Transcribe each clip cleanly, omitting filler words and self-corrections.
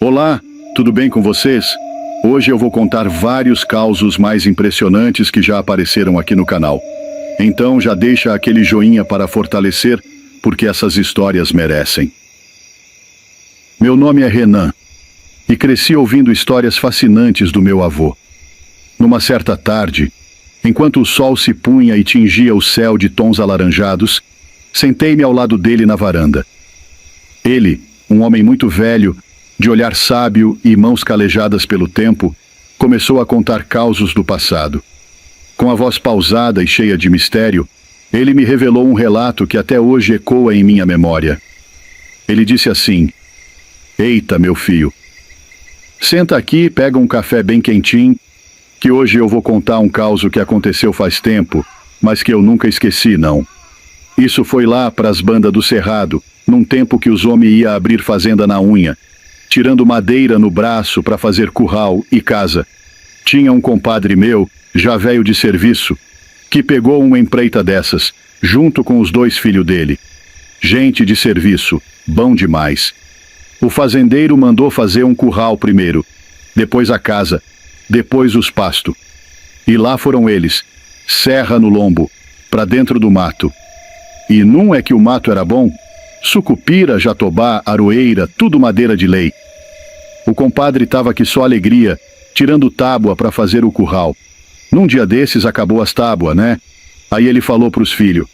Olá, tudo bem com vocês? Hoje eu vou contar vários causos mais impressionantes que já apareceram aqui no canal. Então já deixa aquele joinha para fortalecer, porque essas histórias merecem. Meu nome é Renan, e cresci ouvindo histórias fascinantes do meu avô. Numa certa tarde, enquanto o sol se punha e tingia o céu de tons alaranjados, sentei-me ao lado dele na varanda. Ele, um homem muito velho, de olhar sábio e mãos calejadas pelo tempo, começou a contar causos do passado. Com a voz pausada e cheia de mistério, ele me revelou um relato que até hoje ecoa em minha memória. Ele disse assim: "Eita, meu filho, senta aqui, pega um café bem quentinho, que hoje eu vou contar um caso que aconteceu faz tempo, mas que eu nunca esqueci, não. Isso foi lá para as bandas do Cerrado, num tempo que os homens iam abrir fazenda na unha, tirando madeira no braço para fazer curral e casa. Tinha um compadre meu, já velho de serviço, que pegou uma empreita dessas, junto com os 2 filhos dele. Gente de serviço, bom demais. O fazendeiro mandou fazer um curral primeiro, depois a casa, depois os pastos. E lá foram eles, serra no lombo, para dentro do mato. E não é que o mato era bom? Sucupira, jatobá, aroeira, tudo madeira de lei. O compadre estava aqui só alegria, tirando tábua para fazer o curral. Num dia desses acabou as tábuas, né? Aí ele falou pros filhos: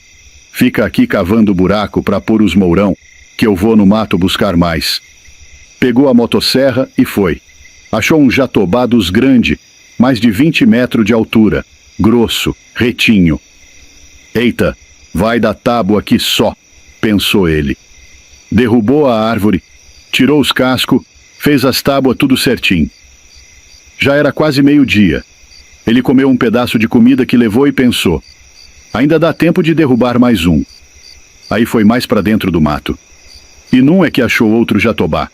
"Fica aqui cavando buraco para pôr os mourão, que eu vou no mato buscar mais." Pegou a motosserra e foi. Achou um jatobá dos grande, mais de 20 metros de altura, grosso, retinho. "Eita, vai dar tábua aqui só", pensou ele. Derrubou a árvore, tirou os cascos, fez as tábuas tudo certinho. Já era quase meio-dia. Ele comeu um pedaço de comida que levou e pensou: ainda dá tempo de derrubar mais um. Aí foi mais para dentro do mato. E não é que achou outro jatobá.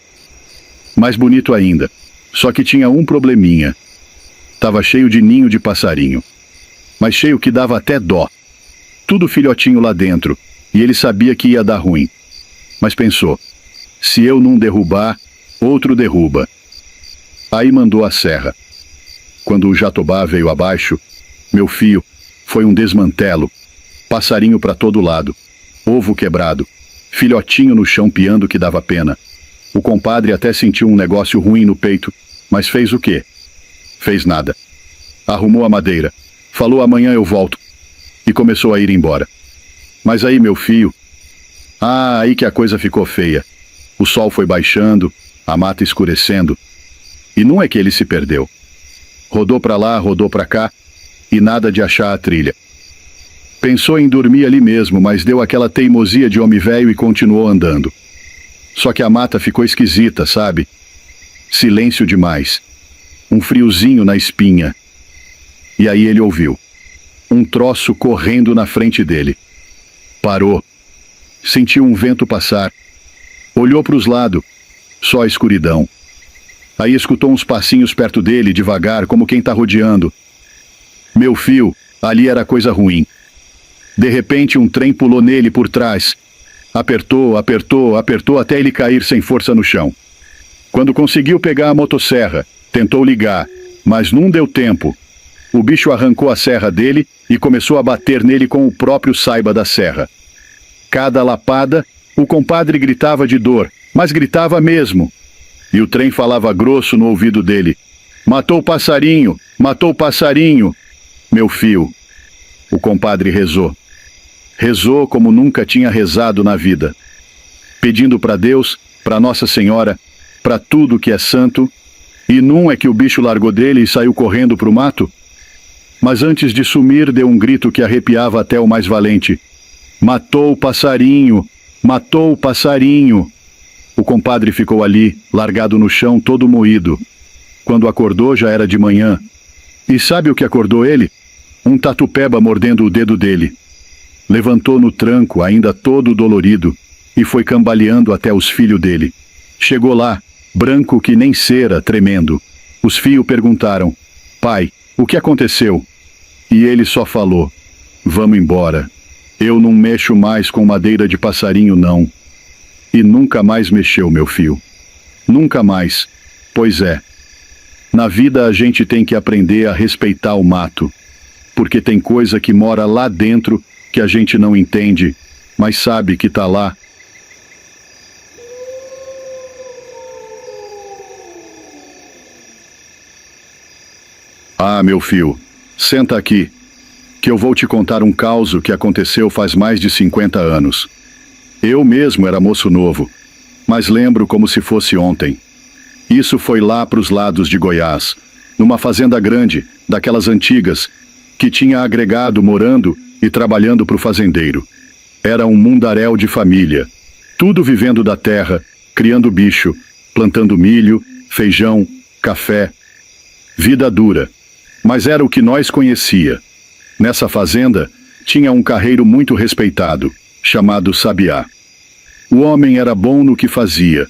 Mais bonito ainda, só que tinha um probleminha. Tava cheio de ninho de passarinho. Mas cheio que dava até dó. Tudo filhotinho lá dentro, e ele sabia que ia dar ruim. Mas pensou: se eu não derrubar, outro derruba. Aí mandou a serra. Quando o jatobá veio abaixo, meu filho, foi um desmantelo. Passarinho para todo lado, ovo quebrado, filhotinho no chão piando que dava pena. O compadre até sentiu um negócio ruim no peito, mas fez o quê? Fez nada. Arrumou a madeira, falou: amanhã eu volto, e começou a ir embora. Mas aí, meu filho, aí que a coisa ficou feia. O sol foi baixando, a mata escurecendo, e não é que ele se perdeu. Rodou para lá, rodou para cá, e nada de achar a trilha. Pensou em dormir ali mesmo, mas deu aquela teimosia de homem velho e continuou andando. Só que a mata ficou esquisita, sabe? Silêncio demais. Um friozinho na espinha. E aí ele ouviu um troço correndo na frente dele. Parou. Sentiu um vento passar. Olhou para os lados. Só a escuridão. Aí escutou uns passinhos perto dele, devagar, como quem tá rodeando. Meu filho, ali era coisa ruim. De repente um trem pulou nele por trás. Apertou, apertou, apertou até ele cair sem força no chão. Quando conseguiu pegar a motosserra, tentou ligar, mas não deu tempo. O bicho arrancou a serra dele e começou a bater nele com o próprio saiba da serra. Cada lapada, o compadre gritava de dor, mas gritava mesmo. E o trem falava grosso no ouvido dele: "Matou o passarinho, matou o passarinho." Meu filho, o compadre rezou. Rezou como nunca tinha rezado na vida, pedindo para Deus, para Nossa Senhora, para tudo que é santo, e não é que o bicho largou dele e saiu correndo para o mato? Mas antes de sumir, deu um grito que arrepiava até o mais valente: "Matou o passarinho! Matou o passarinho!" O compadre ficou ali, largado no chão, todo moído. Quando acordou, já era de manhã. E sabe o que acordou ele? Um tatu-peba mordendo o dedo dele. Levantou no tranco, ainda todo dolorido, e foi cambaleando até os filhos dele. Chegou lá, branco que nem cera, tremendo. Os filhos perguntaram: "Pai, o que aconteceu?" E ele só falou: "Vamos embora. Eu não mexo mais com madeira de passarinho, não." E nunca mais mexeu, meu filho. Nunca mais. Pois é. Na vida a gente tem que aprender a respeitar o mato, porque tem coisa que mora lá dentro que a gente não entende, mas sabe que tá lá. Ah, meu filho, senta aqui, que eu vou te contar um causo que aconteceu faz mais de 50 anos. Eu mesmo era moço novo, mas lembro como se fosse ontem. Isso foi lá para os lados de Goiás, numa fazenda grande, daquelas antigas, que tinha agregado morando e trabalhando para o fazendeiro. Era um mundaréu de família, tudo vivendo da terra, criando bicho, plantando milho, feijão, café. Vida dura. Mas era o que nós conhecia. Nessa fazenda, tinha um carreiro muito respeitado, chamado Sabiá. O homem era bom no que fazia.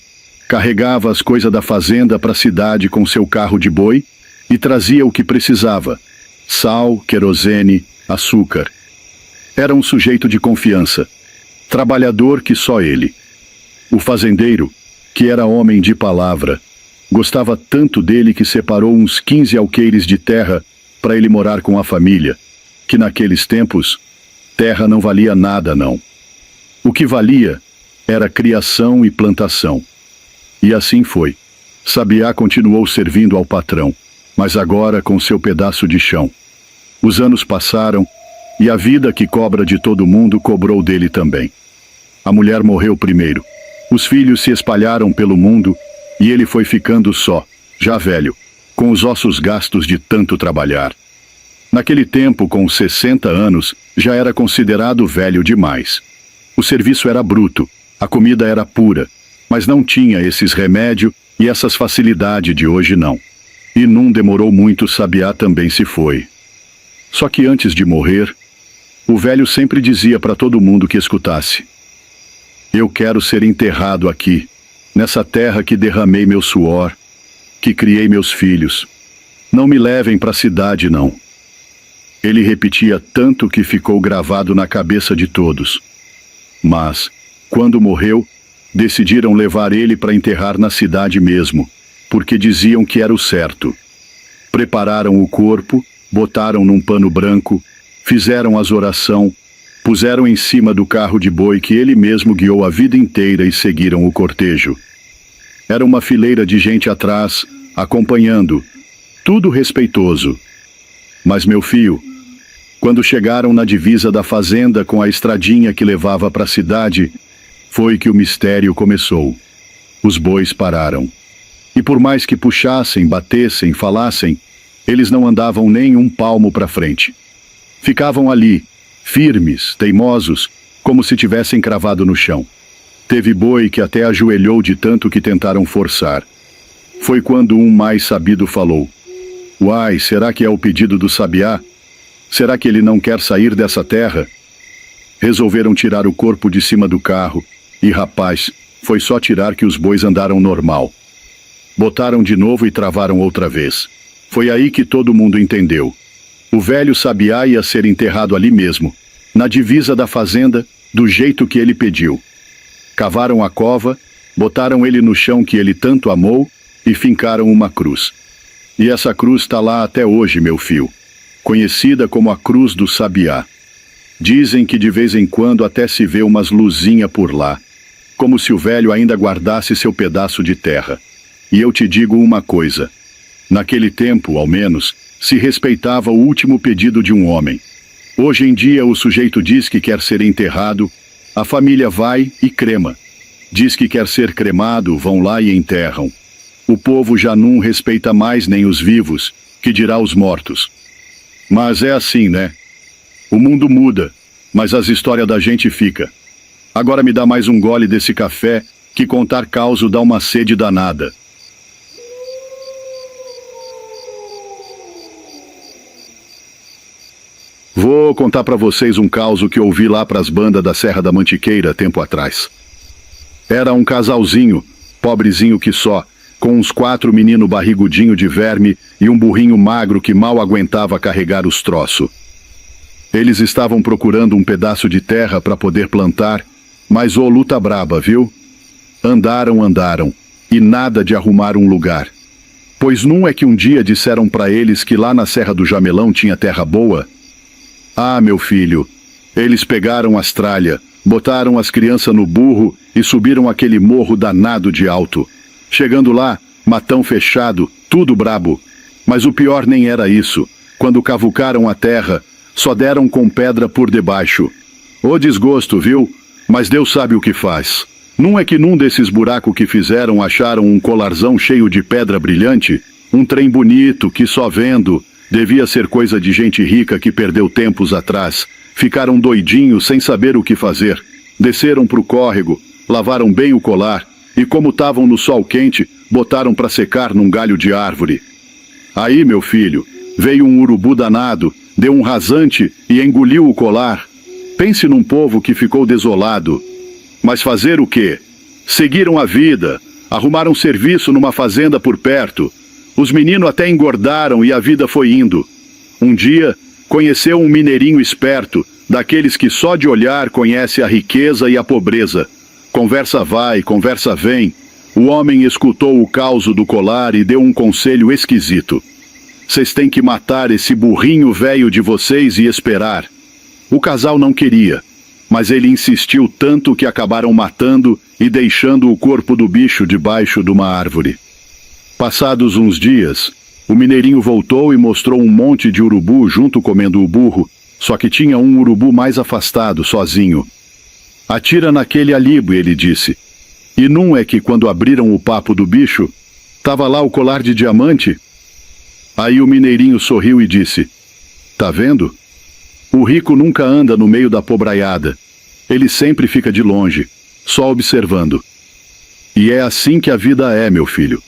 Carregava as coisas da fazenda para a cidade com seu carro de boi e trazia o que precisava: sal, querosene, açúcar. Era um sujeito de confiança, trabalhador que só ele. O fazendeiro, que era homem de palavra, gostava tanto dele que separou uns 15 alqueires de terra para ele morar com a família, que naqueles tempos, terra não valia nada não. O que valia era criação e plantação. E assim foi. Sabiá continuou servindo ao patrão, mas agora com seu pedaço de chão. Os anos passaram e a vida que cobra de todo mundo cobrou dele também. A mulher morreu primeiro. Os filhos se espalharam pelo mundo e ele foi ficando só, já velho, com os ossos gastos de tanto trabalhar. Naquele tempo, com 60 anos, já era considerado velho demais. O serviço era bruto, a comida era pura, mas não tinha esses remédios e essas facilidades de hoje não. E não demorou muito, Sabiá também se foi. Só que antes de morrer, o velho sempre dizia para todo mundo que escutasse: eu quero ser enterrado aqui, nessa terra que derramei meu suor, que criei meus filhos. Não me levem para a cidade, não. Ele repetia tanto que ficou gravado na cabeça de todos. Mas, quando morreu, decidiram levar ele para enterrar na cidade mesmo, porque diziam que era o certo. Prepararam o corpo, botaram num pano branco, fizeram as orações, puseram em cima do carro de boi que ele mesmo guiou a vida inteira e seguiram o cortejo. Era uma fileira de gente atrás, acompanhando, tudo respeitoso. Mas, meu filho, quando chegaram na divisa da fazenda com a estradinha que levava para a cidade, foi que o mistério começou. Os bois pararam. E por mais que puxassem, batessem, falassem, eles não andavam nem um palmo para frente. Ficavam ali, firmes, teimosos, como se tivessem cravado no chão. Teve boi que até ajoelhou de tanto que tentaram forçar. Foi quando um mais sabido falou: uai, será que é o pedido do Sabiá? Será que ele não quer sair dessa terra? Resolveram tirar o corpo de cima do carro, e rapaz, foi só tirar que os bois andaram normal. Botaram de novo e travaram outra vez. Foi aí que todo mundo entendeu. O velho Sabiá ia ser enterrado ali mesmo, na divisa da fazenda, do jeito que ele pediu. Cavaram a cova, botaram ele no chão que ele tanto amou e fincaram uma cruz. E essa cruz está lá até hoje, meu filho, conhecida como a Cruz do Sabiá. Dizem que de vez em quando até se vê umas luzinhas por lá, como se o velho ainda guardasse seu pedaço de terra. E eu te digo uma coisa: naquele tempo, ao menos, se respeitava o último pedido de um homem. Hoje em dia o sujeito diz que quer ser enterrado, a família vai e crema. Diz que quer ser cremado, vão lá e enterram. O povo já não respeita mais nem os vivos, que dirá os mortos. Mas é assim, né? O mundo muda, mas as histórias da gente fica. Agora me dá mais um gole desse café, que contar causo dá uma sede danada. Vou contar para vocês um causo que ouvi lá pras bandas da Serra da Mantiqueira tempo atrás. Era um casalzinho, pobrezinho que só, com uns 4 meninos barrigudinho de verme e um burrinho magro que mal aguentava carregar os troços. Eles estavam procurando um pedaço de terra para poder plantar, mas ô luta braba, viu? Andaram, e nada de arrumar um lugar. Pois não é que um dia disseram para eles que lá na Serra do Jamelão tinha terra boa? Ah, meu filho, eles pegaram as tralhas, botaram as crianças no burro e subiram aquele morro danado de alto. Chegando lá, matão fechado, tudo brabo. Mas o pior nem era isso. Quando cavucaram a terra, só deram com pedra por debaixo. Ô desgosto, viu? Mas Deus sabe o que faz. Não é que num desses buracos que fizeram acharam um colarzão cheio de pedra brilhante? Um trem bonito que só vendo, devia ser coisa de gente rica que perdeu tempos atrás. Ficaram doidinhos sem saber o que fazer. Desceram pro córrego, lavaram bem o colar e como estavam no sol quente, botaram para secar num galho de árvore. Aí, meu filho, veio um urubu danado, deu um rasante e engoliu o colar. Pense num povo que ficou desolado. Mas fazer o quê? Seguiram a vida, arrumaram serviço numa fazenda por perto. Os meninos até engordaram e a vida foi indo. Um dia, conheceu um mineirinho esperto, daqueles que só de olhar conhece a riqueza e a pobreza. Conversa vai, conversa vem. O homem escutou o causo do colar e deu um conselho esquisito. Vocês têm que matar esse burrinho velho de vocês e esperar. O casal não queria, mas ele insistiu tanto que acabaram matando e deixando o corpo do bicho debaixo de uma árvore. Passados uns dias, o mineirinho voltou e mostrou um monte de urubu junto comendo o burro, só que tinha um urubu mais afastado, sozinho. Atira naquele alibo, ele disse. E não é que quando abriram o papo do bicho, tava lá o colar de diamante? Aí o mineirinho sorriu e disse, tá vendo? O rico nunca anda no meio da pobraiada. Ele sempre fica de longe, só observando. E é assim que a vida é, meu filho.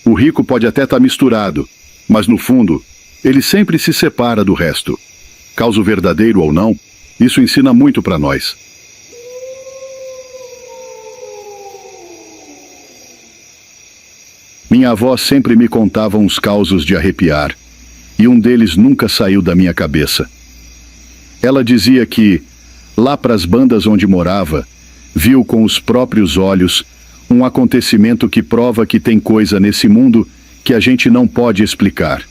O rico pode até estar misturado, mas no fundo, ele sempre se separa do resto. Causo verdadeiro ou não, isso ensina muito para nós. Minha avó sempre me contava uns causos de arrepiar, e um deles nunca saiu da minha cabeça. Ela dizia que, lá pras bandas onde morava, viu com os próprios olhos um acontecimento que prova que tem coisa nesse mundo que a gente não pode explicar.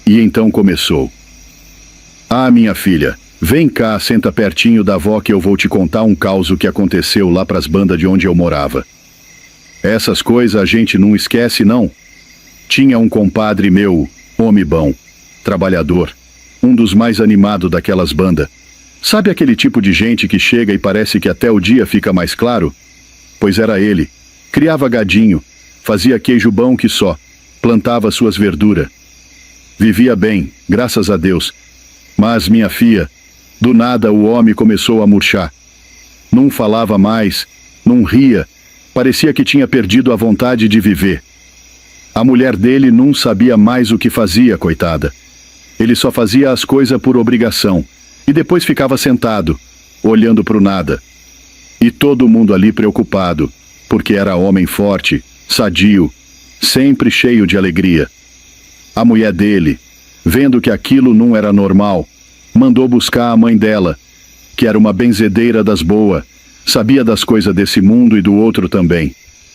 E então começou. Ah, minha filha, vem cá, senta pertinho da avó que eu vou te contar um causo que aconteceu lá pras bandas de onde eu morava. Essas coisas a gente não esquece, não. Tinha um compadre meu, homem bom, trabalhador, um dos mais animados daquelas bandas. Sabe aquele tipo de gente que chega e parece que até o dia fica mais claro? Pois era ele. Criava gadinho, fazia queijo bom que só, plantava suas verduras. Vivia bem, graças a Deus. Mas, minha filha, do nada o homem começou a murchar. Não falava mais, não ria, parecia que tinha perdido a vontade de viver. A mulher dele não sabia mais o que fazia, coitada. Ele só fazia as coisas por obrigação, e depois ficava sentado, olhando para o nada. E todo mundo ali preocupado, porque era homem forte, sadio, sempre cheio de alegria. A mulher dele, vendo que aquilo não era normal, mandou buscar a mãe dela, que era uma benzedeira das boas, sabia das coisas desse mundo e do outro também.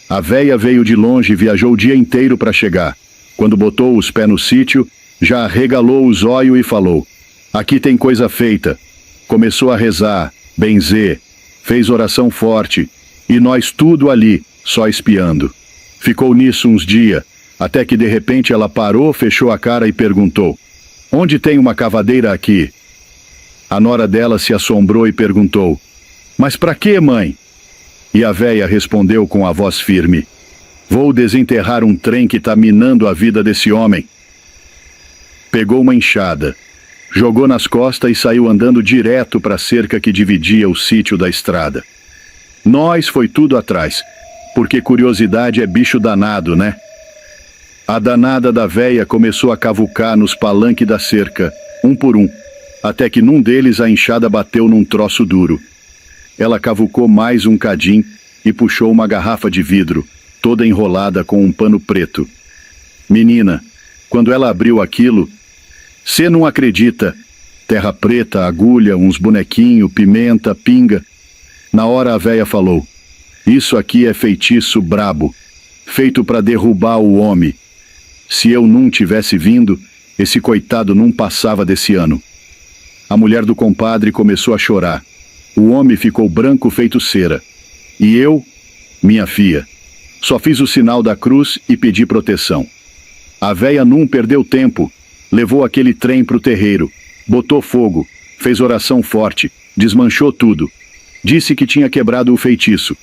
A véia veio de longe e viajou o dia inteiro para chegar. Quando botou os pés no sítio, já arregalou os olhos e falou, aqui tem coisa feita. Começou a rezar, benzer, fez oração forte, e nós tudo ali, só espiando. Ficou nisso uns dias, até que de repente ela parou, fechou a cara e perguntou, onde tem uma cavadeira aqui? A nora dela se assombrou e perguntou, mas pra quê, mãe? E a véia respondeu com a voz firme, vou desenterrar um trem que tá minando a vida desse homem. Pegou uma enxada, jogou nas costas e saiu andando direto para a cerca que dividia o sítio da estrada. Nós foi tudo atrás, porque curiosidade é bicho danado, né? A danada da véia começou a cavucar nos palanques da cerca, um por um, até que num deles a enxada bateu num troço duro. Ela cavucou mais um cadim e puxou uma garrafa de vidro, toda enrolada com um pano preto. Menina, quando ela abriu aquilo, cê não acredita. Terra preta, agulha, uns bonequinhos, pimenta, pinga. Na hora a véia falou, isso aqui é feitiço brabo, feito para derrubar o homem. Se eu não tivesse vindo, esse coitado não passava desse ano. A mulher do compadre começou a chorar. O homem ficou branco feito cera. E eu, minha filha, só fiz o sinal da cruz e pedi proteção. A véia não perdeu tempo, levou aquele trem pro terreiro, botou fogo, fez oração forte, desmanchou tudo. Disse que tinha quebrado o feitiço.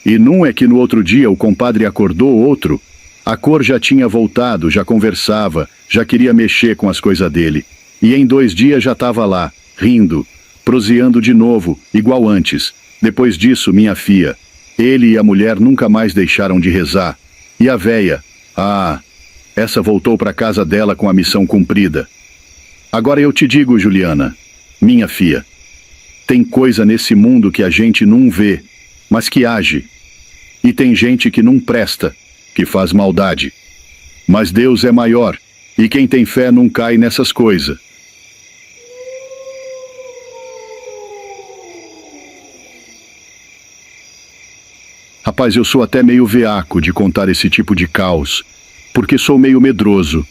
E não é que no outro dia o compadre acordou outro. A cor já tinha voltado, já conversava, já queria mexer com as coisas dele. E em 2 dias já estava lá, rindo, proseando de novo, igual antes. Depois disso, minha filha, ele e a mulher nunca mais deixaram de rezar. E a véia, essa voltou para casa dela com a missão cumprida. Agora eu te digo, Juliana, minha filha, tem coisa nesse mundo que a gente não vê, mas que age. E tem gente que não presta, que faz maldade. Mas Deus é maior, e quem tem fé não cai nessas coisas. Rapaz, eu sou até meio veaco de contar esse tipo de caos, porque sou meio medroso.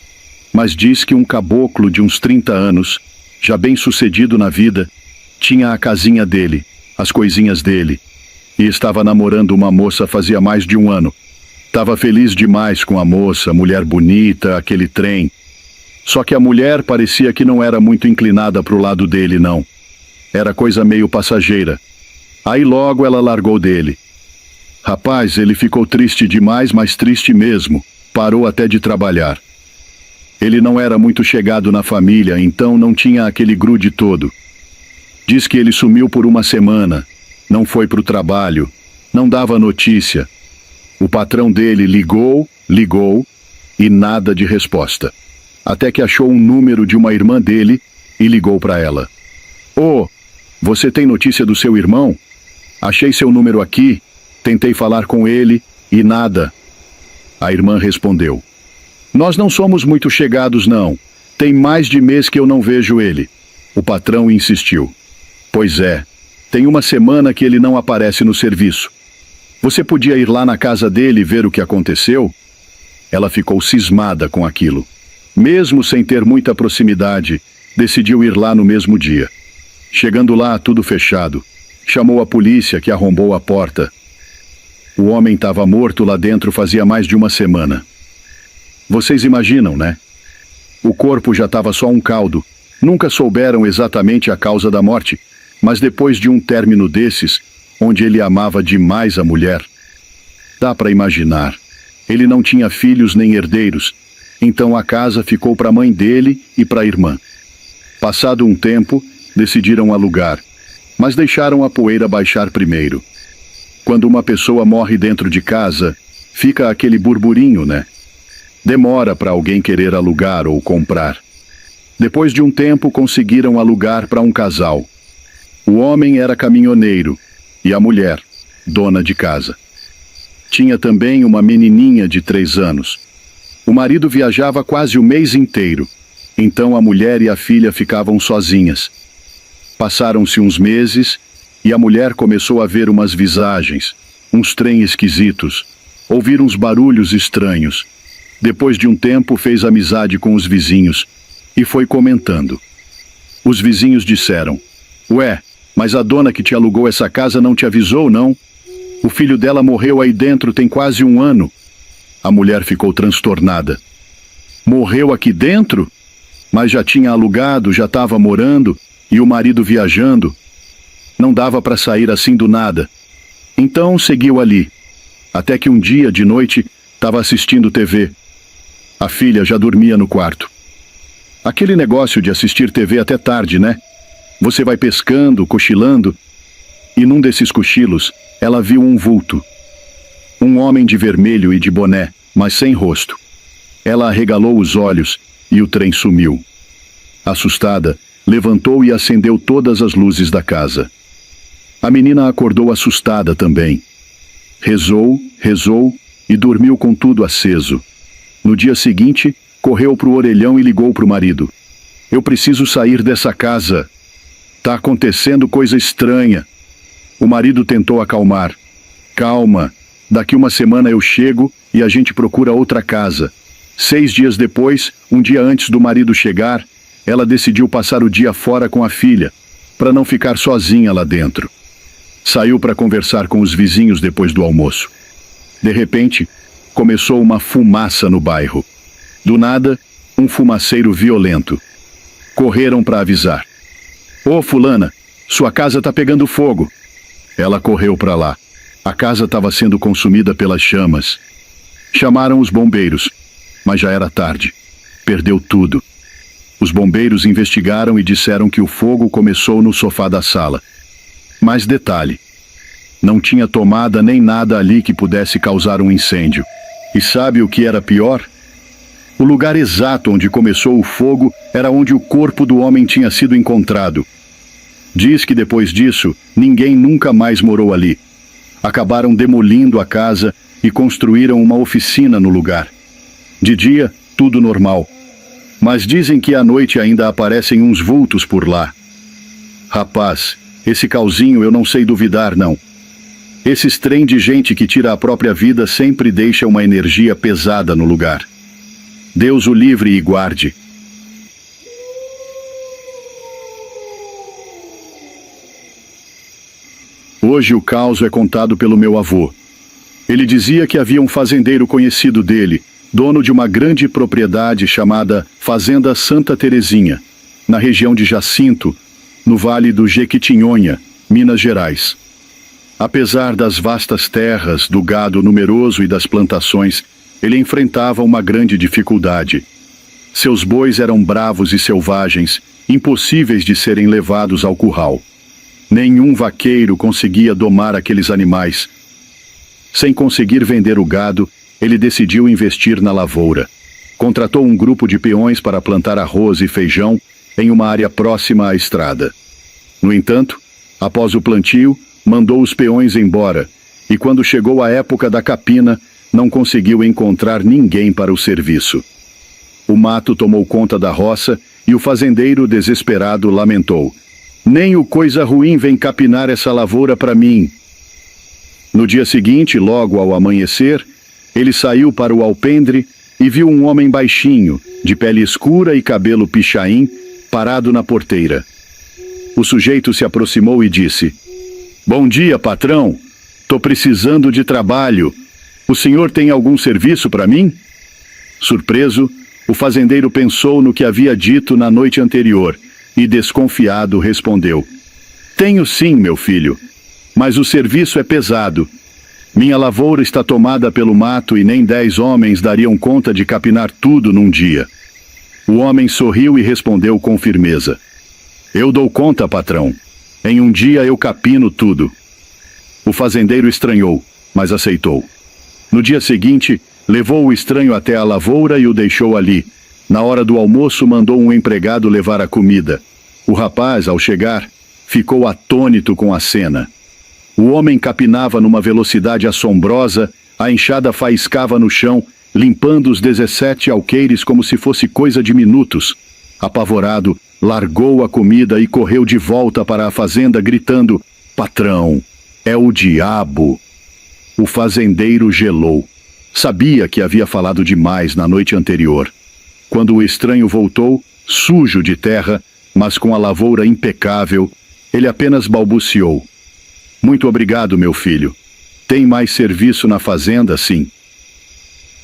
Mas diz que um caboclo de uns 30 anos, já bem sucedido na vida, tinha a casinha dele, as coisinhas dele, e estava namorando uma moça fazia mais de 1 ano. Tava feliz demais com a moça, mulher bonita, aquele trem. Só que a mulher parecia que não era muito inclinada pro lado dele, não. Era coisa meio passageira. Aí logo ela largou dele. Rapaz, ele ficou triste demais, mas triste mesmo. Parou até de trabalhar. Ele não era muito chegado na família, então não tinha aquele grude todo. Diz que ele sumiu por 1 semana, não foi pro trabalho, não dava notícia. O patrão dele ligou e nada de resposta. Até que achou um número de uma irmã dele e ligou para ela. Ô, você tem notícia do seu irmão? Achei seu número aqui, tentei falar com ele e nada. A irmã respondeu. Nós não somos muito chegados, não. Tem mais de mês que eu não vejo ele. O patrão insistiu. Pois é, tem 1 semana que ele não aparece no serviço. Você podia ir lá na casa dele e ver o que aconteceu? Ela ficou cismada com aquilo. Mesmo sem ter muita proximidade, decidiu ir lá no mesmo dia. Chegando lá, tudo fechado. Chamou a polícia, que arrombou a porta. O homem estava morto lá dentro fazia mais de 1 semana. Vocês imaginam, né? O corpo já estava só um caldo. Nunca souberam exatamente a causa da morte, mas depois de um término desses, onde ele amava demais a mulher, dá para imaginar. Ele não tinha filhos nem herdeiros, então a casa ficou para a mãe dele e para a irmã. Passado um tempo, decidiram alugar, mas deixaram a poeira baixar primeiro. Quando uma pessoa morre dentro de casa, fica aquele burburinho, né? Demora para alguém querer alugar ou comprar. Depois de um tempo, conseguiram alugar para um casal. O homem era caminhoneiro e a mulher, dona de casa. Tinha também uma menininha de 3 anos. O marido viajava quase o mês inteiro, então a mulher e a filha ficavam sozinhas. Passaram-se uns meses e a mulher começou a ver umas visagens, uns trem esquisitos, ouvir uns barulhos estranhos. Depois de um tempo fez amizade com os vizinhos e foi comentando. Os vizinhos disseram, ué, mas a dona que te alugou essa casa não te avisou, não? O filho dela morreu aí dentro tem quase 1 ano. A mulher ficou transtornada. Morreu aqui dentro? Mas já tinha alugado, já estava morando, e o marido viajando. Não dava para sair assim do nada. Então seguiu ali. Até que um dia, de noite, estava assistindo TV. A filha já dormia no quarto. Aquele negócio de assistir TV até tarde, né? Você vai pescando, cochilando, e num desses cochilos, ela viu um vulto. Um homem de vermelho e de boné, mas sem rosto. Ela arregalou os olhos e o trem sumiu. Assustada, levantou e acendeu todas as luzes da casa. A menina acordou assustada também. Rezou e dormiu com tudo aceso. No dia seguinte, correu para o orelhão e ligou para o marido. Eu preciso sair dessa casa. Tá acontecendo coisa estranha. O marido tentou acalmar. Calma, daqui 1 semana eu chego e a gente procura outra casa. 6 dias depois, um dia antes do marido chegar, ela decidiu passar o dia fora com a filha, para não ficar sozinha lá dentro. Saiu para conversar com os vizinhos depois do almoço. De repente, começou uma fumaça no bairro. Do nada, um fumaceiro violento. Correram para avisar. Ô fulana, sua casa tá pegando fogo. Ela correu para lá. A casa estava sendo consumida pelas chamas. Chamaram os bombeiros, mas já era tarde. Perdeu tudo. Os bombeiros investigaram e disseram que o fogo começou no sofá da sala. Mas detalhe, não tinha tomada nem nada ali que pudesse causar um incêndio. E sabe o que era pior? O lugar exato onde começou o fogo era onde o corpo do homem tinha sido encontrado. Diz que depois disso, ninguém nunca mais morou ali. Acabaram demolindo a casa e construíram uma oficina no lugar. De dia, tudo normal. Mas dizem que à noite ainda aparecem uns vultos por lá. Rapaz, esse cauzinho eu não sei duvidar, não. Esses trem de gente que tira a própria vida sempre deixa uma energia pesada no lugar. Deus o livre e guarde. Hoje o caos é contado pelo meu avô. Ele dizia que havia um fazendeiro conhecido dele, dono de uma grande propriedade chamada Fazenda Santa Terezinha, na região de Jacinto, no Vale do Jequitinhonha, Minas Gerais. Apesar das vastas terras, do gado numeroso e das plantações, ele enfrentava uma grande dificuldade. Seus bois eram bravos e selvagens, impossíveis de serem levados ao curral. Nenhum vaqueiro conseguia domar aqueles animais. Sem conseguir vender o gado, ele decidiu investir na lavoura. Contratou um grupo de peões para plantar arroz e feijão em uma área próxima à estrada. No entanto, após o plantio, mandou os peões embora, e quando chegou a época da capina, não conseguiu encontrar ninguém para o serviço. O mato tomou conta da roça e o fazendeiro, desesperado, lamentou: "Nem o coisa ruim vem capinar essa lavoura para mim." No dia seguinte, logo ao amanhecer, ele saiu para o alpendre e viu um homem baixinho, de pele escura e cabelo pichain, parado na porteira. O sujeito se aproximou e disse: "Bom dia, patrão. Tô precisando de trabalho. O senhor tem algum serviço para mim?" Surpreso, o fazendeiro pensou no que havia dito na noite anterior e, desconfiado, respondeu: "Tenho sim, meu filho, mas o serviço é pesado. Minha lavoura está tomada pelo mato e nem 10 homens dariam conta de capinar tudo num dia." O homem sorriu e respondeu com firmeza: "Eu dou conta, patrão. Em um dia eu capino tudo." O fazendeiro estranhou, mas aceitou. No dia seguinte, levou o estranho até a lavoura e o deixou ali. Na hora do almoço, mandou um empregado levar a comida. O rapaz, ao chegar, ficou atônito com a cena. O homem capinava numa velocidade assombrosa, a enxada faiscava no chão, limpando os 17 alqueires como se fosse coisa de minutos. Apavorado, largou a comida e correu de volta para a fazenda, gritando: "Patrão, é o diabo!" O fazendeiro gelou. Sabia que havia falado demais na noite anterior. Quando o estranho voltou, sujo de terra, mas com a lavoura impecável, ele apenas balbuciou: "Muito obrigado, meu filho. Tem mais serviço na fazenda, sim?"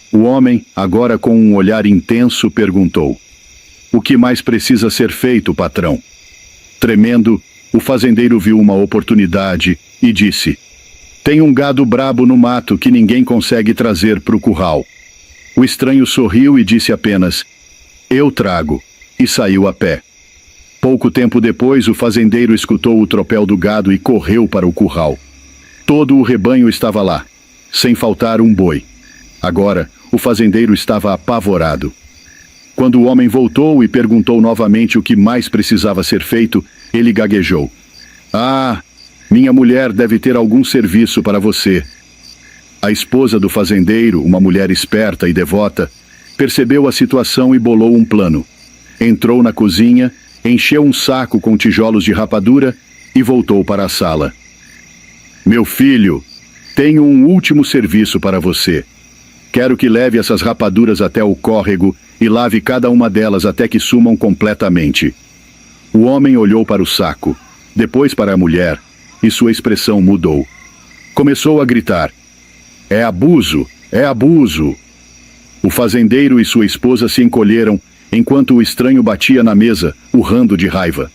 O homem, agora com um olhar intenso, perguntou: "O que mais precisa ser feito, patrão?" Tremendo, o fazendeiro viu uma oportunidade e disse: "Tem um gado brabo no mato que ninguém consegue trazer para o curral." O estranho sorriu e disse apenas: "Eu trago," e saiu a pé. Pouco tempo depois, o fazendeiro escutou o tropel do gado e correu para o curral. Todo o rebanho estava lá, sem faltar um boi. Agora, o fazendeiro estava apavorado. Quando o homem voltou e perguntou novamente o que mais precisava ser feito, ele gaguejou: "Ah, minha mulher deve ter algum serviço para você." A esposa do fazendeiro, uma mulher esperta e devota, percebeu a situação e bolou um plano. Entrou na cozinha, encheu um saco com tijolos de rapadura e voltou para a sala. "Meu filho, tenho um último serviço para você. Quero que leve essas rapaduras até o córrego e lave cada uma delas até que sumam completamente. O homem olhou para o saco, depois para a mulher, e sua expressão mudou. Começou a gritar: "É abuso! É abuso!" O fazendeiro e sua esposa se encolheram, enquanto o estranho batia na mesa, urrando de raiva.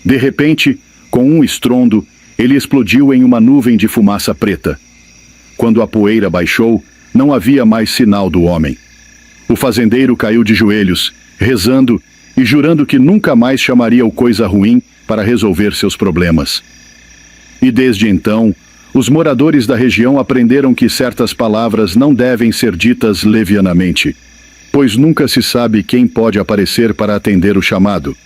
De repente, com um estrondo, ele explodiu em uma nuvem de fumaça preta. Quando a poeira baixou, não havia mais sinal do homem. O fazendeiro caiu de joelhos, rezando e jurando que nunca mais chamaria o coisa ruim para resolver seus problemas. E desde então, os moradores da região aprenderam que certas palavras não devem ser ditas levianamente, pois nunca se sabe quem pode aparecer para atender o chamado.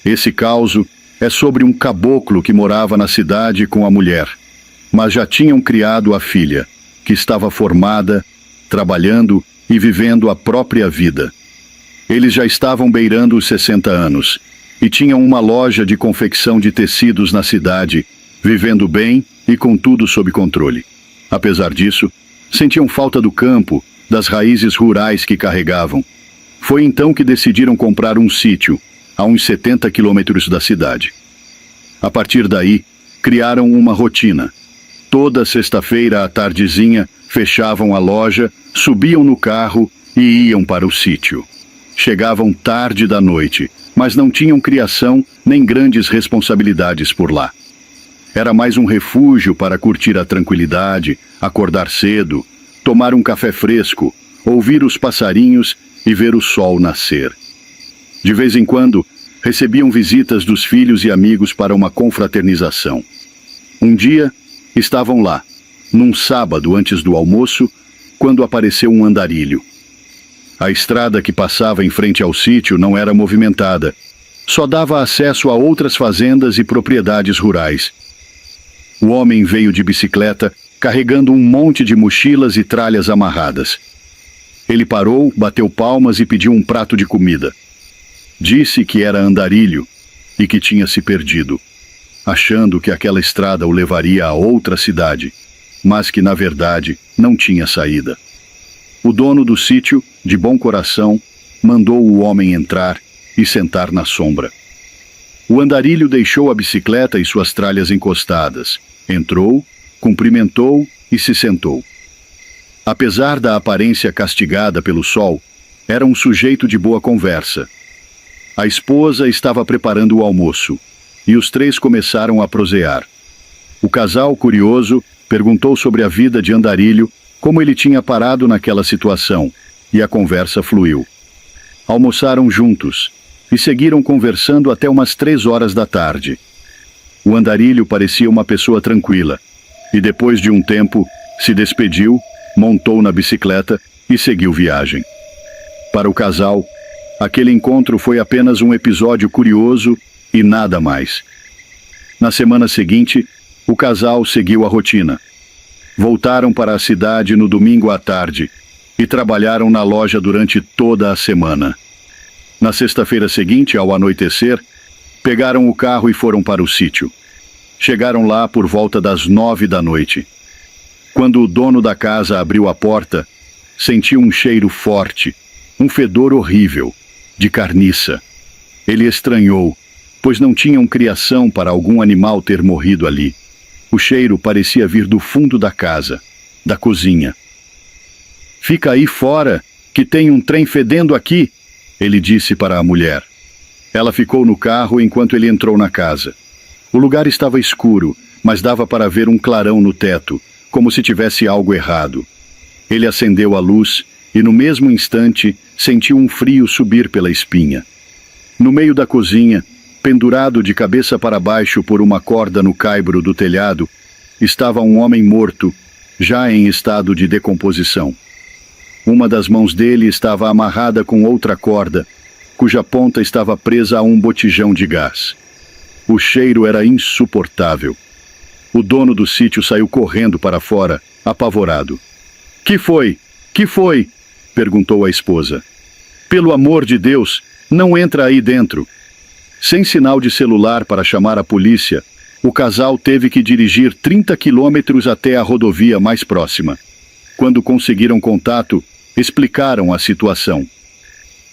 Esse caso é sobre um caboclo que morava na cidade com a mulher, mas já tinham criado a filha, que estava formada, trabalhando e vivendo a própria vida. Eles já estavam beirando os 60 anos e tinham uma loja de confecção de tecidos na cidade, vivendo bem e com tudo sob controle. Apesar disso, sentiam falta do campo, das raízes rurais que carregavam. Foi então que decidiram comprar um sítio, a uns 70 quilômetros da cidade. A partir daí, criaram uma rotina. Toda sexta-feira à tardezinha, fechavam a loja, subiam no carro e iam para o sítio. Chegavam tarde da noite, mas não tinham criação nem grandes responsabilidades por lá. Era mais um refúgio para curtir a tranquilidade, acordar cedo, tomar um café fresco, ouvir os passarinhos e ver o sol nascer. De vez em quando, recebiam visitas dos filhos e amigos para uma confraternização. Um dia, estavam lá, num sábado antes do almoço, quando apareceu um andarilho. A estrada que passava em frente ao sítio não era movimentada, só dava acesso a outras fazendas e propriedades rurais. O homem veio de bicicleta, carregando um monte de mochilas e tralhas amarradas. Ele parou, bateu palmas e pediu um prato de comida. Disse que era andarilho e que tinha se perdido, achando que aquela estrada o levaria a outra cidade, mas que, na verdade, não tinha saída. O dono do sítio, de bom coração, mandou o homem entrar e sentar na sombra. O andarilho deixou a bicicleta e suas tralhas encostadas, entrou, cumprimentou e se sentou. Apesar da aparência castigada pelo sol, era um sujeito de boa conversa. A esposa estava preparando o almoço, e os três começaram a prosear. O casal, curioso, perguntou sobre a vida de Andarilho, como ele tinha parado naquela situação, e a conversa fluiu. Almoçaram juntos, e seguiram conversando até umas 3 horas da tarde. O Andarilho parecia uma pessoa tranquila, e depois de um tempo, se despediu, montou na bicicleta e seguiu viagem. Para o casal, aquele encontro foi apenas um episódio curioso e nada mais. Na semana seguinte, o casal seguiu a rotina. Voltaram para a cidade no domingo à tarde e trabalharam na loja durante toda a semana. Na sexta-feira seguinte, ao anoitecer, pegaram o carro e foram para o sítio. Chegaram lá por volta das 9 da noite. Quando o dono da casa abriu a porta, sentiu um cheiro forte, um fedor horrível, de carniça. Ele estranhou, pois não tinham criação para algum animal ter morrido ali. O cheiro parecia vir do fundo da casa, da cozinha. "Fica aí fora, que tem um trem fedendo aqui", ele disse para a mulher. Ela ficou no carro enquanto ele entrou na casa. O lugar estava escuro, mas dava para ver um clarão no teto, como se tivesse algo errado. Ele acendeu a luz e, no mesmo instante, sentiu um frio subir pela espinha. No meio da cozinha, pendurado de cabeça para baixo por uma corda no caibro do telhado, estava um homem morto, já em estado de decomposição. Uma das mãos dele estava amarrada com outra corda, cuja ponta estava presa a um botijão de gás. O cheiro era insuportável. O dono do sítio saiu correndo para fora, apavorado. "Que foi? Que foi?" perguntou a esposa. "Pelo amor de Deus, não entra aí dentro." Sem sinal de celular para chamar a polícia, o casal teve que dirigir 30 quilômetros até a rodovia mais próxima. Quando conseguiram contato, explicaram a situação.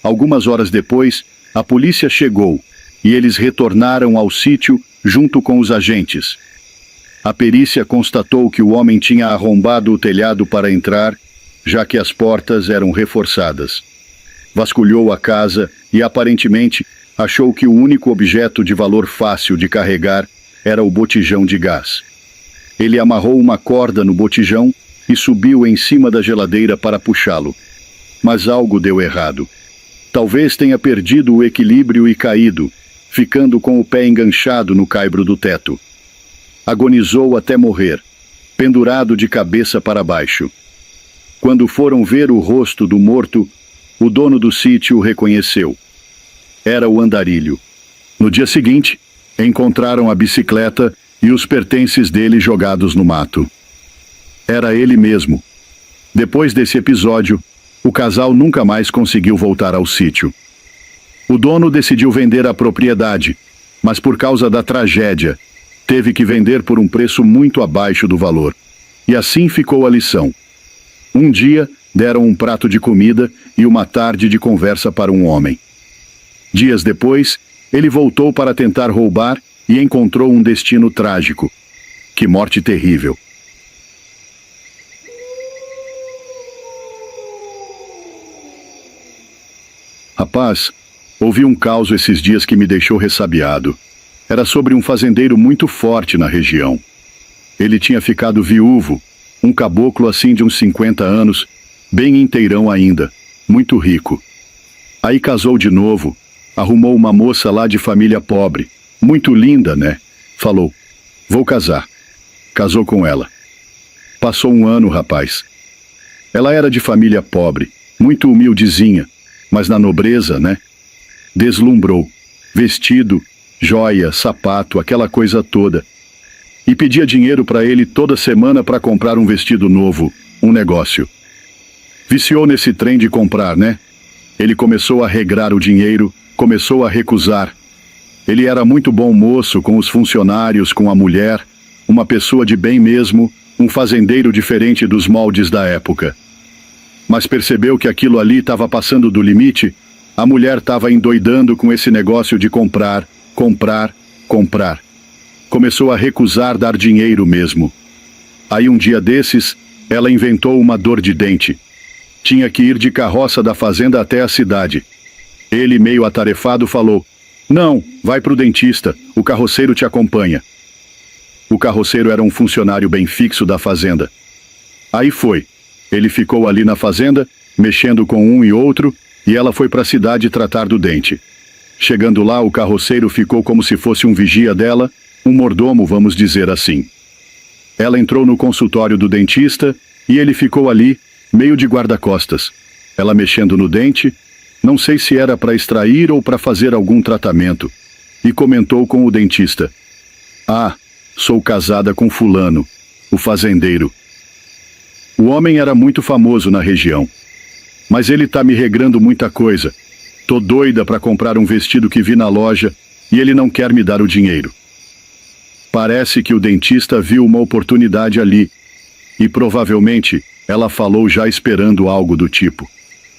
Algumas horas depois, a polícia chegou e eles retornaram ao sítio junto com os agentes. A perícia constatou que o homem tinha arrombado o telhado para entrar, já que as portas eram reforçadas. Vasculhou a casa e, aparentemente, achou que o único objeto de valor fácil de carregar era o botijão de gás. Ele amarrou uma corda no botijão e subiu em cima da geladeira para puxá-lo. Mas algo deu errado. Talvez tenha perdido o equilíbrio e caído, ficando com o pé enganchado no caibro do teto. Agonizou até morrer, pendurado de cabeça para baixo. Quando foram ver o rosto do morto, o dono do sítio o reconheceu. Era o andarilho. No dia seguinte, encontraram a bicicleta e os pertences dele jogados no mato. Era ele mesmo. Depois desse episódio, o casal nunca mais conseguiu voltar ao sítio. O dono decidiu vender a propriedade, mas por causa da tragédia, teve que vender por um preço muito abaixo do valor. E assim ficou a lição. Um dia, deram um prato de comida e uma tarde de conversa para um homem. Dias depois, ele voltou para tentar roubar e encontrou um destino trágico. Que morte terrível! Rapaz, ouvi um caso esses dias que me deixou ressabiado. Era sobre um fazendeiro muito forte na região. Ele tinha ficado viúvo, um caboclo assim de uns 50 anos, bem inteirão ainda, muito rico. Aí casou de novo, arrumou uma moça lá de família pobre, muito linda, né? Falou, vou casar. Casou com ela. Passou um ano, rapaz. Ela era de família pobre, muito humildezinha, mas na nobreza, né? Deslumbrou. Vestido, joia, sapato, aquela coisa toda. E pedia dinheiro para ele toda semana para comprar um vestido novo, um negócio. Viciou nesse trem de comprar, né? Ele começou a regrar o dinheiro, começou a recusar. Ele era muito bom moço com os funcionários, com a mulher, uma pessoa de bem mesmo, um fazendeiro diferente dos moldes da época. Mas percebeu que aquilo ali estava passando do limite. A mulher estava endoidando com esse negócio de comprar, comprar, comprar. Começou a recusar dar dinheiro mesmo. Aí um dia desses, ela inventou uma dor de dente. Tinha que ir de carroça da fazenda até a cidade. Ele, meio atarefado, falou, não, vai pro dentista, o carroceiro te acompanha. O carroceiro era um funcionário bem fixo da fazenda. Aí foi. Ele ficou ali na fazenda, mexendo com um e outro, e ela foi para a cidade tratar do dente. Chegando lá, o carroceiro ficou como se fosse um vigia dela, um mordomo, vamos dizer assim. Ela entrou no consultório do dentista e ele ficou ali, meio de guarda-costas. Ela mexendo no dente, não sei se era para extrair ou para fazer algum tratamento, e comentou com o dentista. Ah, sou casada com fulano, o fazendeiro. O homem era muito famoso na região. Mas ele tá me regrando muita coisa. Tô doida para comprar um vestido que vi na loja e ele não quer me dar o dinheiro. Parece que o dentista viu uma oportunidade ali. E provavelmente ela falou já esperando algo do tipo.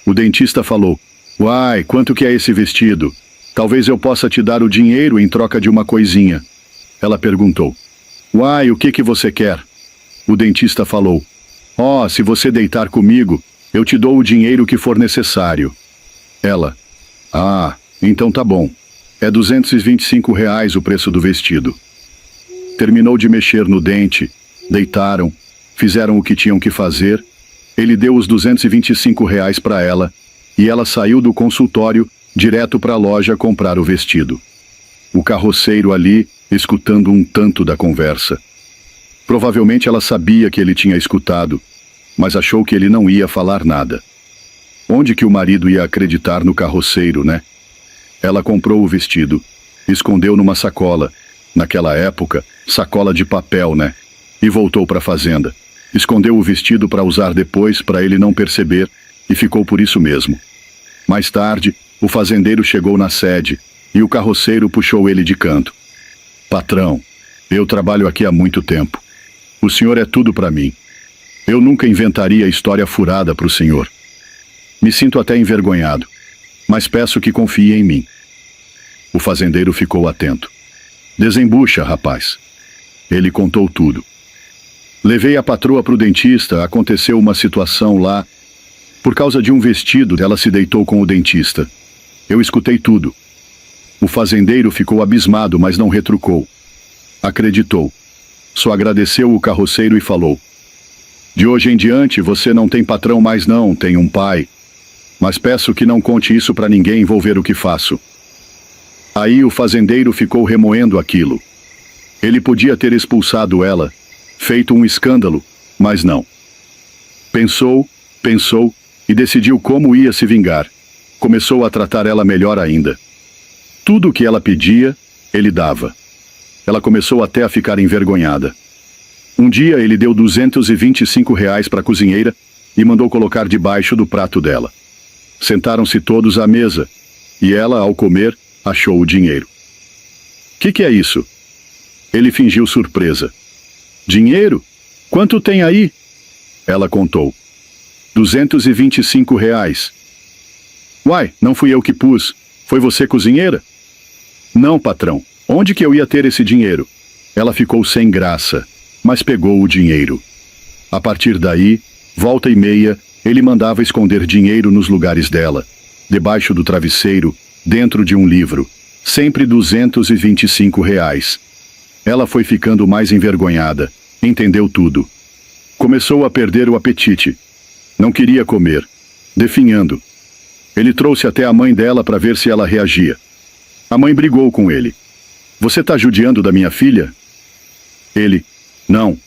O dentista falou, uai, quanto que é esse vestido? Talvez eu possa te dar o dinheiro em troca de uma coisinha. Ela perguntou, uai, o que você quer? O dentista falou, ó, se você deitar comigo, eu te dou o dinheiro que for necessário. Ela, ah, então tá bom. É R$ 225 o preço do vestido. Terminou de mexer no dente, deitaram, fizeram o que tinham que fazer, ele deu os R$ 225 para ela, e ela saiu do consultório, direto para a loja comprar o vestido. O carroceiro ali, escutando um tanto da conversa. Provavelmente ela sabia que ele tinha escutado, mas achou que ele não ia falar nada. Onde que o marido ia acreditar no carroceiro, né? Ela comprou o vestido, escondeu numa sacola, naquela época, sacola de papel, né? E voltou para a fazenda. Escondeu o vestido para usar depois, para ele não perceber, e ficou por isso mesmo. Mais tarde, o fazendeiro chegou na sede, e o carroceiro puxou ele de canto. Patrão, Eu trabalho aqui há muito tempo. O senhor é tudo para mim. Eu nunca inventaria história furada para o senhor. Me sinto até envergonhado, mas peço que confie em mim. O fazendeiro ficou atento. Desembucha, rapaz. Ele contou tudo. Levei a patroa para o dentista, aconteceu uma situação lá. Por causa de um vestido, ela se deitou com o dentista. Eu escutei tudo. O fazendeiro ficou abismado, mas não retrucou. Acreditou. Só agradeceu o carroceiro e falou: de hoje em diante você não tem patrão mais não, tem um pai. Mas peço que não conte isso para ninguém, vou ver o que faço. Aí o fazendeiro ficou remoendo aquilo. Ele podia ter expulsado ela, feito um escândalo, mas não. Pensou e decidiu como ia se vingar. Começou a tratar ela melhor ainda. Tudo o que ela pedia, ele dava. Ela começou até a ficar envergonhada. Um dia ele deu R$ 225 para a cozinheira e mandou colocar debaixo do prato dela. Sentaram-se todos à mesa, e ela, ao comer, achou o dinheiro. Que é isso? Ele fingiu surpresa. Dinheiro? Quanto tem aí? Ela contou. R$ 225. Uai, não fui eu que pus. Foi você, cozinheira? Não, patrão. Onde que eu ia ter esse dinheiro? Ela ficou sem graça, mas pegou o dinheiro. A partir daí, volta e meia, ele mandava esconder dinheiro nos lugares dela, debaixo do travesseiro, dentro de um livro. Sempre R$ 225. Ela foi ficando mais envergonhada, entendeu tudo. Começou a perder o apetite. Não queria comer, definhando. Ele trouxe até a mãe dela para ver se ela reagia. A mãe brigou com ele. Você tá judiando da minha filha? Ele, não.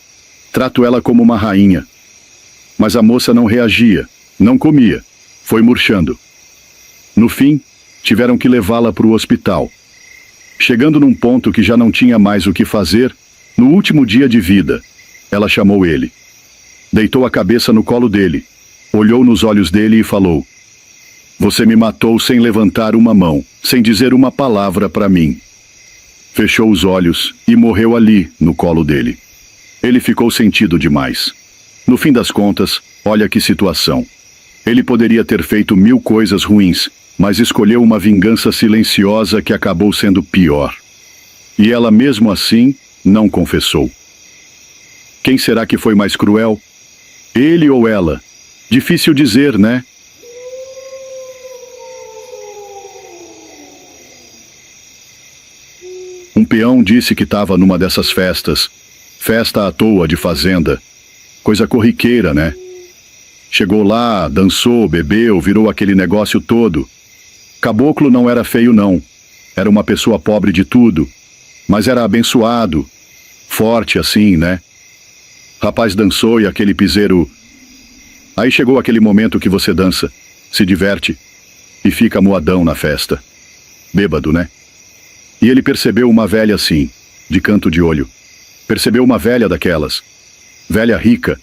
Trato ela como uma rainha. Mas a moça não reagia, não comia, foi murchando. No fim, tiveram que levá-la para o hospital. Chegando num ponto que já não tinha mais o que fazer, no último dia de vida, ela chamou ele. Deitou a cabeça no colo dele, olhou nos olhos dele e falou: você me matou sem levantar uma mão, sem dizer uma palavra para mim. Fechou os olhos e morreu ali, no colo dele. Ele ficou sentido demais. No fim das contas, olha que situação. Ele poderia ter feito 1000 coisas ruins, mas escolheu uma vingança silenciosa que acabou sendo pior. E ela, mesmo assim, não confessou. Quem será que foi mais cruel? Ele ou ela? Difícil dizer, né? Um peão disse que estava numa dessas festas. Festa à toa de fazenda. Coisa corriqueira, né? Chegou lá, dançou, bebeu, virou aquele negócio todo. Caboclo não era feio, não. Era uma pessoa pobre de tudo. Mas era abençoado. Forte assim, né? Rapaz dançou e aquele piseiro... Aí chegou aquele momento que você dança, se diverte e fica moadão na festa. Bêbado, né? E ele percebeu uma velha assim, de canto de olho. Percebeu uma velha daquelas. Velha rica,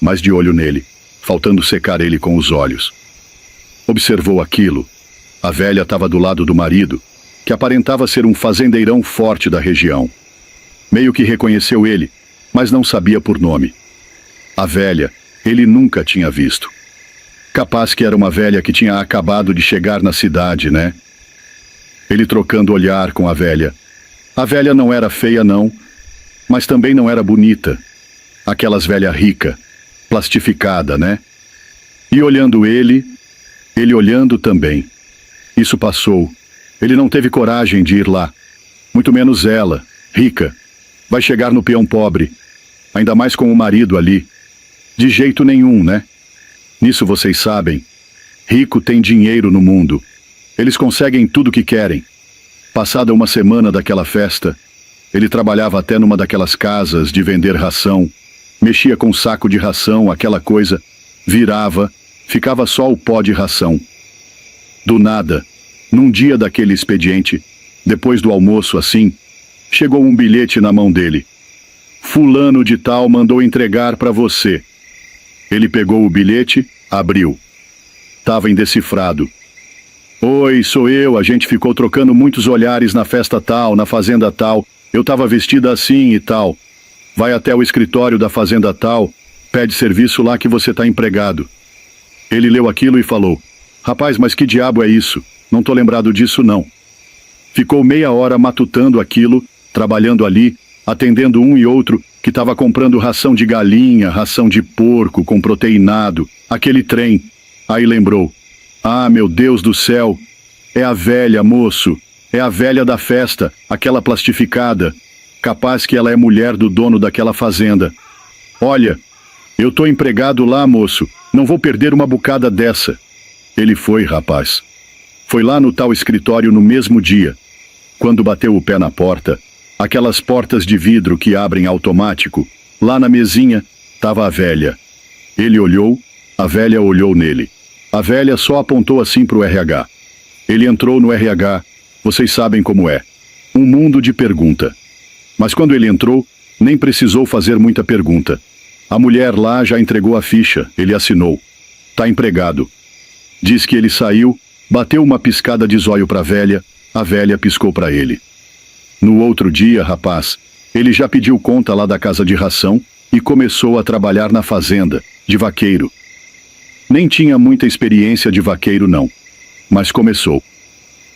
mas de olho nele, faltando secar ele com os olhos. Observou aquilo. A velha estava do lado do marido, que aparentava ser um fazendeirão forte da região. Meio que reconheceu ele, mas não sabia por nome. A velha, ele nunca tinha visto. Capaz que era uma velha que tinha acabado de chegar na cidade, né? Ele trocando olhar com a velha. A velha não era feia, não, mas também não era bonita. Aquelas velha rica, plastificada, né? E olhando ele olhando também. Isso passou. Ele não teve coragem de ir lá. Muito menos ela, rica. Vai chegar no peão pobre. Ainda mais com o marido ali. De jeito nenhum, né? Nisso vocês sabem. Rico tem dinheiro no mundo. Eles conseguem tudo que querem. Passada uma semana daquela festa, ele trabalhava até numa daquelas casas de vender ração. Mexia com um saco de ração, aquela coisa. Virava, ficava só o pó de ração. Do nada, num dia daquele expediente, depois do almoço assim, chegou um bilhete na mão dele. Fulano de tal mandou entregar para você. Ele pegou o bilhete, abriu. Tava indecifrado. Oi, sou eu, a gente ficou trocando muitos olhares na festa tal, na fazenda tal. Eu estava vestida assim e tal. Vai até o escritório da fazenda tal, pede serviço lá que você está empregado. Ele leu aquilo e falou: rapaz, mas que diabo é isso? Não tô lembrado disso não. Ficou meia hora matutando aquilo, trabalhando ali, atendendo um e outro que estava comprando ração de galinha, ração de porco com proteinado, aquele trem. Aí lembrou: ah, meu Deus do céu, é a velha, moço, é a velha da festa, aquela plastificada. Capaz que ela é mulher do dono daquela fazenda. Olha, eu tô empregado lá, moço, não vou perder uma bocada dessa. Ele foi, rapaz. Foi lá no tal escritório no mesmo dia. Quando bateu o pé na porta, aquelas portas de vidro que abrem automático, lá na mesinha, tava a velha. Ele olhou, a velha olhou nele. A velha só apontou assim pro RH. Ele entrou no RH, vocês sabem como é. Um mundo de pergunta. Mas quando ele entrou, nem precisou fazer muita pergunta. A mulher lá já entregou a ficha, ele assinou. Tá empregado. Diz que ele saiu, bateu uma piscada de zóio pra velha, a velha piscou pra ele. No outro dia, rapaz, ele já pediu conta lá da casa de ração e começou a trabalhar na fazenda, de vaqueiro. Nem tinha muita experiência de vaqueiro não, mas começou.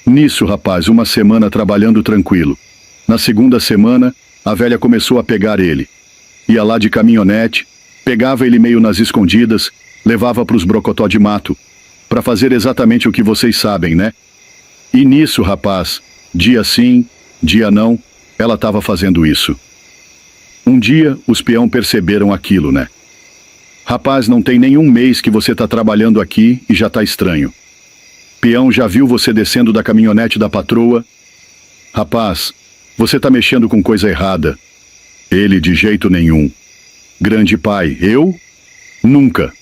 Nisso, rapaz, uma semana trabalhando tranquilo. Na segunda semana, a velha começou a pegar ele. Ia lá de caminhonete, pegava ele meio nas escondidas, levava pros brocotó de mato, para fazer exatamente o que vocês sabem, né? E nisso, rapaz, dia sim, dia não, ela estava fazendo isso. Um dia, os peão perceberam aquilo, né? Rapaz, não tem nenhum mês que você tá trabalhando aqui e já tá estranho. Peão já viu você descendo da caminhonete da patroa? Rapaz, você tá mexendo com coisa errada. Ele, de jeito nenhum. Grande pai, eu? Nunca.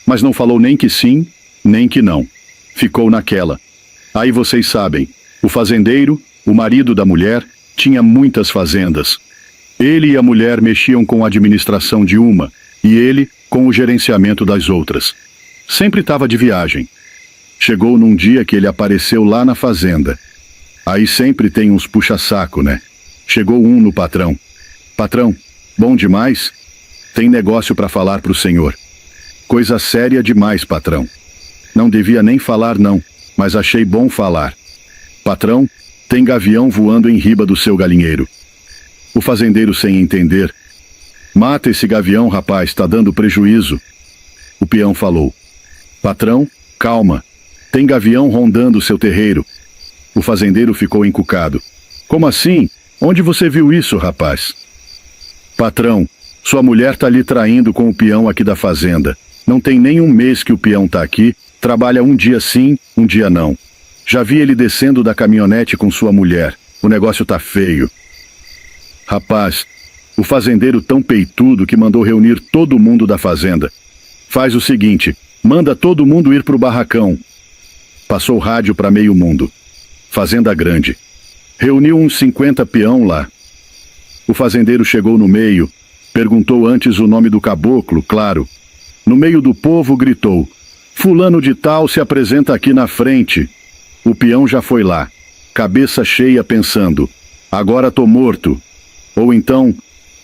Mas não falou nem que sim, nem que não. Ficou naquela. Aí vocês sabem, o fazendeiro, o marido da mulher, tinha muitas fazendas. Ele e a mulher mexiam com a administração de uma, e ele com o gerenciamento das outras. Sempre estava de viagem. Chegou num dia que ele apareceu lá na fazenda. Aí sempre tem uns puxa-saco, né? Chegou um no patrão. Patrão, bom demais? Tem negócio para falar pro senhor. Coisa séria demais, patrão. Não devia nem falar não, mas achei bom falar. Patrão, tem gavião voando em riba do seu galinheiro. O fazendeiro sem entender. Mata esse gavião, rapaz, tá dando prejuízo. O peão falou. Patrão, calma. Tem gavião rondando o seu terreiro. O fazendeiro ficou encucado. Como assim? Onde você viu isso, rapaz? Patrão, sua mulher tá lhe traindo com o peão aqui da fazenda. Não tem nem um mês que o peão tá aqui, trabalha um dia sim, um dia não. Já vi ele descendo da caminhonete com sua mulher. O negócio tá feio. Rapaz, o fazendeiro tão peitudo que mandou reunir todo mundo da fazenda. Faz o seguinte, manda todo mundo ir pro barracão. Passou rádio para meio mundo. Fazenda grande. Reuniu uns 50 peão lá. O fazendeiro chegou no meio, perguntou antes o nome do caboclo, claro. No meio do povo gritou: fulano de tal se apresenta aqui na frente. O peão já foi lá, cabeça cheia pensando: agora tô morto. Ou então,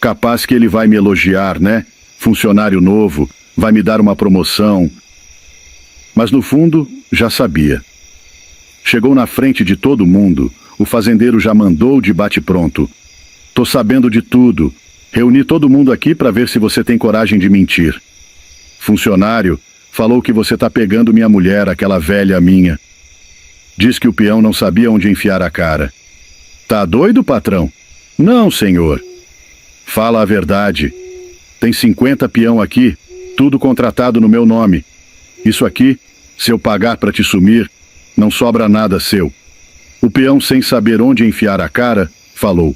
capaz que ele vai me elogiar, né? Funcionário novo, vai me dar uma promoção. Mas no fundo, já sabia. Chegou na frente de todo mundo, o fazendeiro já mandou de bate-pronto. Tô sabendo de tudo. Reuni todo mundo aqui para ver se você tem coragem de mentir. Funcionário falou que você tá pegando minha mulher, aquela velha minha. Diz que o peão não sabia onde enfiar a cara. Tá doido, patrão? Não, senhor. Fala a verdade. Tem 50 peão aqui, tudo contratado no meu nome. Isso aqui, se eu pagar para te sumir, não sobra nada seu. O peão, sem saber onde enfiar a cara, falou: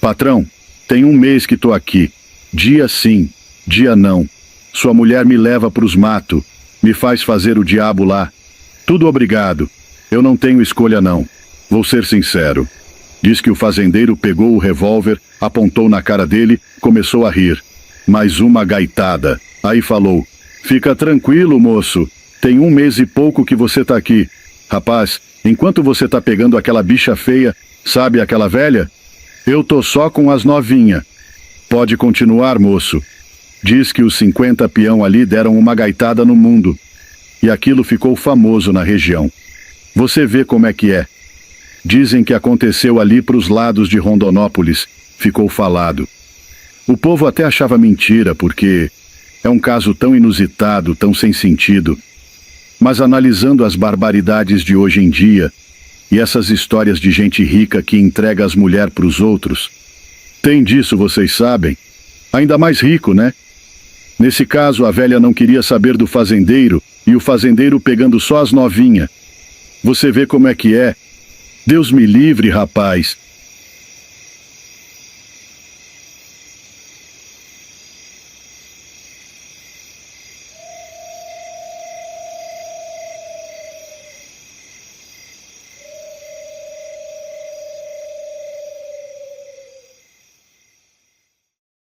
patrão, tem um mês que tô aqui. Dia sim, dia não. Sua mulher me leva pros matos, me faz fazer o diabo lá. Tudo obrigado. Eu não tenho escolha não. Vou ser sincero. Diz que o fazendeiro pegou o revólver, apontou na cara dele, começou a rir. Mais uma gaitada. Aí falou: fica tranquilo, moço. Tem um mês e pouco que você tá aqui. Rapaz, enquanto você tá pegando aquela bicha feia, sabe aquela velha? Eu tô só com as novinha. Pode continuar, moço. Diz que os 50 peão ali deram uma gaitada no mundo. E aquilo ficou famoso na região. Você vê como é que é. Dizem que aconteceu ali pros lados de Rondonópolis. Ficou falado. O povo até achava mentira, porque é um caso tão inusitado, tão sem sentido. Mas analisando as barbaridades de hoje em dia, e essas histórias de gente rica que entrega as mulheres pros outros, tem disso, vocês sabem. Ainda mais rico, né? Nesse caso, a velha não queria saber do fazendeiro, e o fazendeiro pegando só as novinha. Você vê como é que é? Deus me livre, rapaz.